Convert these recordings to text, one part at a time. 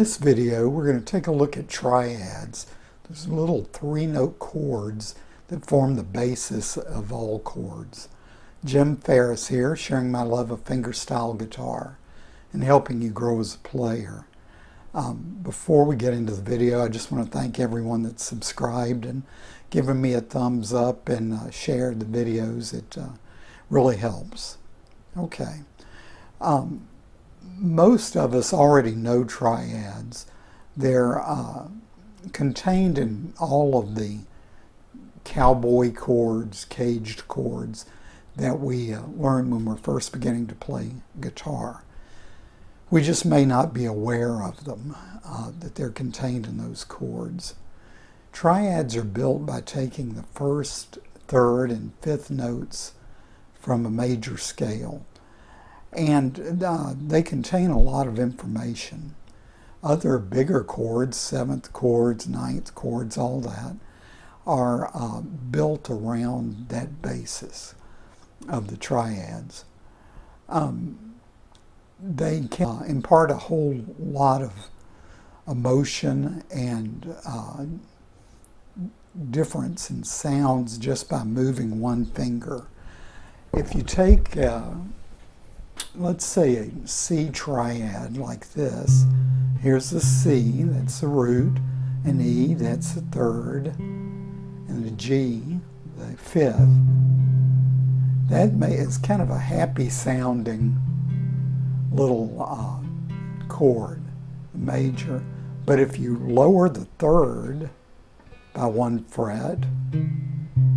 this video, we're going to take a look at triads. There's little three-note chords that form the basis of all chords. Jim Ferris here, sharing my love of fingerstyle guitar and helping you grow as a player. Before we get into the video, I just want to thank everyone that's subscribed and given me a thumbs up and shared the videos. It really helps. Okay. Most of us already know triads. They're contained in all of the cowboy chords, caged chords that we learn when we're first beginning to play guitar. We just may not be aware of them, that they're contained in those chords. Triads are built by taking the first, third, and fifth notes from a major scale. And they contain a lot of information. Other bigger chords, seventh chords, ninth chords, all that, are built around that basis of the triads. They can impart a whole lot of emotion and difference in sounds just by moving one finger. If you take let's say a C triad like this. Here's the C, that's the root, an E, that's the third, and the G, the fifth. That is kind of a happy sounding little chord, major. But if you lower the third by one fret,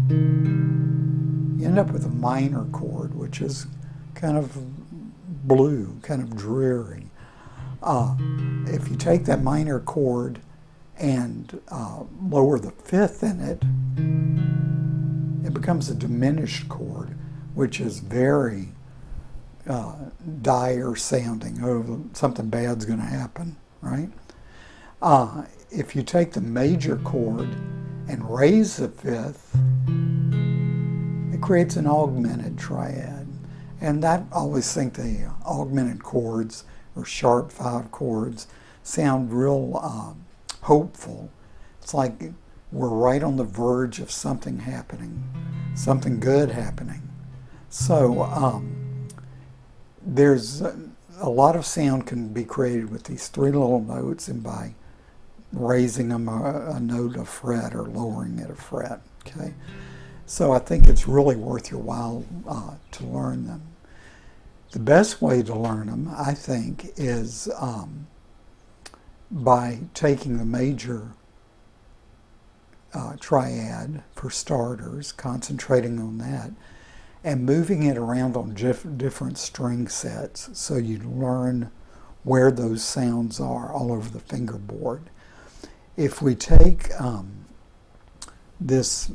you end up with a minor chord, which is kind of blue, kind of dreary. If you take that minor chord and lower the fifth in it, it becomes a diminished chord, which is very dire sounding. Oh, something bad's going to happen, right? If you take the major chord and raise the fifth, it creates an augmented triad. And I always think the augmented chords or sharp five chords sound real hopeful. It's like we're right on the verge of something happening, something good happening. So there's a lot of sound can be created with these three little notes and by raising them a note, a fret, or lowering it a fret. Okay, so I think it's really worth your while to learn them. The best way to learn them, I think, is by taking the major triad for starters, concentrating on that, and moving it around on different string sets so you learn where those sounds are all over the fingerboard. If we take this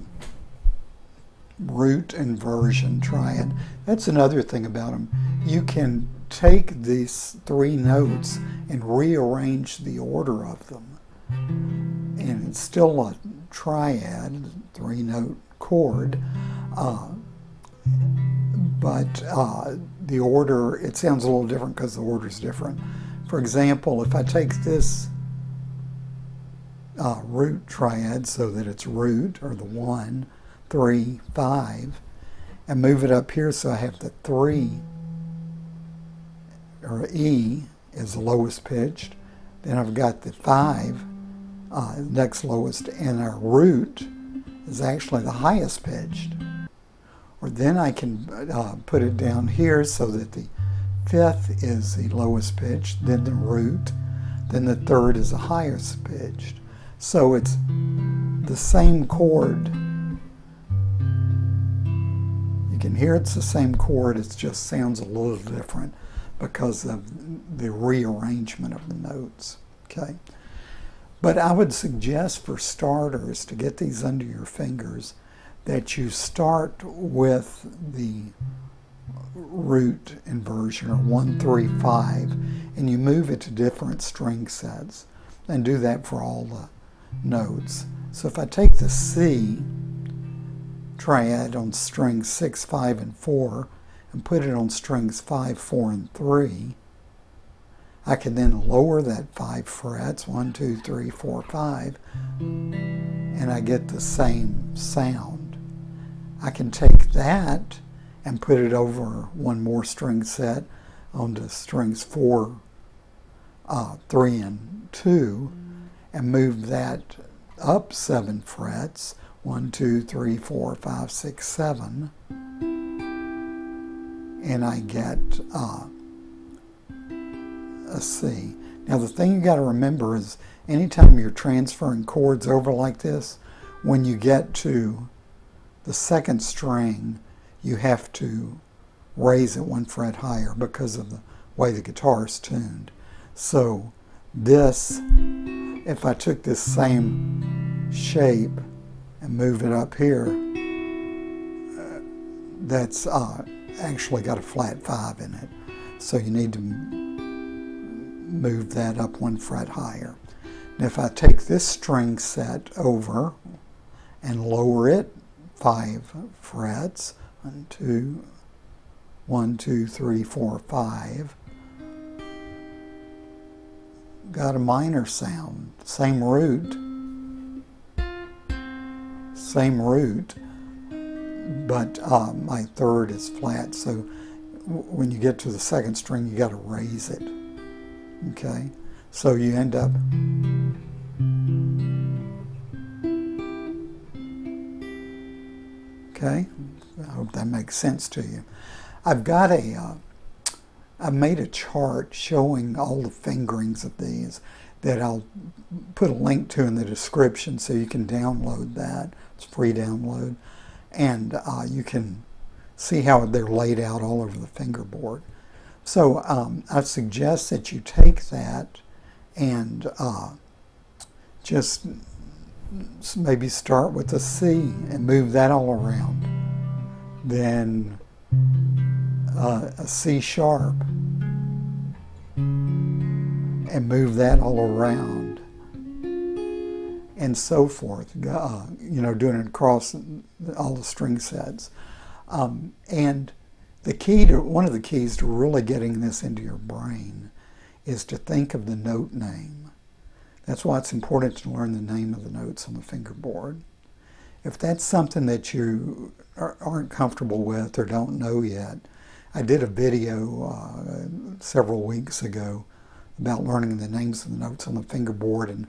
root inversion triad, that's another thing about them. You can take these three notes and rearrange the order of them, and it's still a triad, three-note chord, but the order, it sounds a little different because the order is different. For example, if I take this root triad so that it's root, or the 1, 3, 5, and move it up here so I have the 3, or E is the lowest pitched, then I've got the 5 next lowest, and our root is actually the highest pitched. Or then I can put it down here so that the 5th is the lowest pitched, then the root, then the 3rd is the highest pitched. So it's the same chord. You can hear it's the same chord, it just sounds a little different because of the rearrangement of the notes. Okay, but I would suggest for starters to get these under your fingers that you start with the root inversion, or 1, 3, 5, and you move it to different string sets, and do that for all the notes. So if I take the C triad on strings 6, 5, and 4 and put it on strings 5, 4, and 3, I can then lower that 5 frets, 1, 2, 3, 4, 5, and I get the same sound. I can take that and put it over one more string set onto strings 4, 3, and 2, and move that up 7 frets, 1, 2, 3, 4, 5, 6, 7, and I get a C. Now the thing you got to remember is anytime you're transferring chords over like this, when you get to the second string, you have to raise it 1 fret higher because of the way the guitar is tuned. So this, if I took this same shape and move it up here, that's actually got a flat 5 in it. So you need to move that up 1 fret higher. Now if I take this string set over and lower it 5 frets, 1, 2, 3, 4, 5, got a minor sound, same root, but my third is flat, so when you get to the second string you got to raise it. Okay, so you end up okay. I hope that makes sense to you. I've got I made a chart showing all the fingerings of these that I'll put a link to in the description so you can download that. It's a free download, and you can see how they're laid out all over the fingerboard. So I suggest that you take that and just maybe start with a C and move that all around. Then a C sharp and move that all around, and so forth, you know, doing it across all the string sets. And the key to, one of the keys to really getting this into your brain is to think of the note name. That's why it's important to learn the name of the notes on the fingerboard. If that's something that you aren't comfortable with or don't know yet, I did a video several weeks ago about learning the names of the notes on the fingerboard and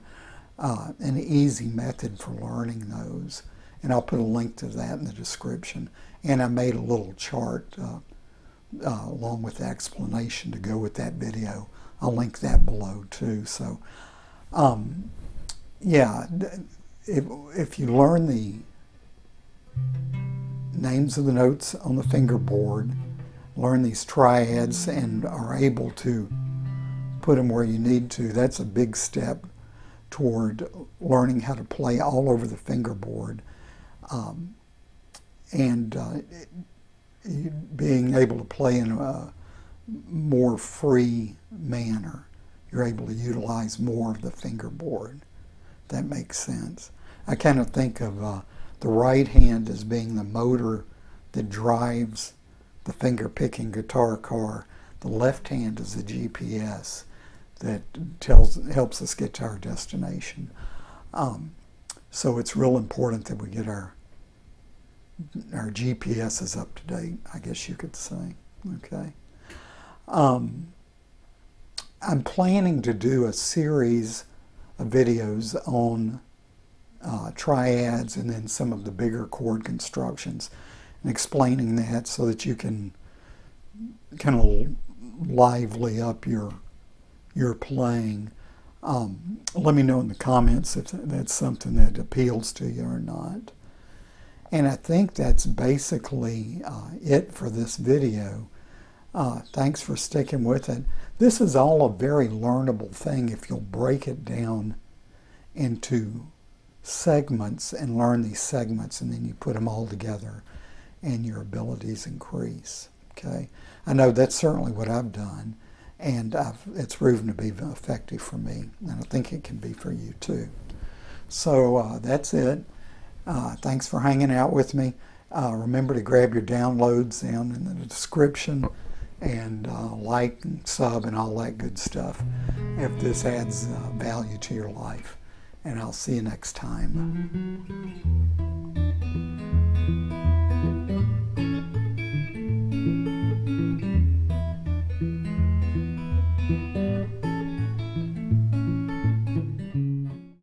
an easy method for learning those. And I'll put a link to that in the description. And I made a little chart along with the explanation to go with that video. I'll link that below too. So, yeah, if you learn the names of the notes on the fingerboard, learn these triads, and are able to put them where you need to, that's a big step toward learning how to play all over the fingerboard, and being able to play in a more free manner. You're able to utilize more of the fingerboard. That makes sense. I kind of think of the right hand as being the motor that drives the finger-picking guitar car. The left hand is the GPS that helps us get to our destination. So it's real important that we get our GPS is up to date, I guess you could say. Okay. I'm planning to do a series of videos on triads and then some of the bigger chord constructions, and explaining that so that you can kind of lively up your playing. Let me know in the comments if that's something that appeals to you or not. And I think that's basically it for this video. Thanks for sticking with it. This is all a very learnable thing if you'll break it down into segments and learn these segments, and then you put them all together and your abilities increase. Okay, I know that's certainly what I've done, and it's proven to be effective for me, and I think it can be for you too. So that's it. Thanks for hanging out with me. Remember to grab your downloads down in the description, and like and sub and all that good stuff if this adds value to your life. And I'll see you next time.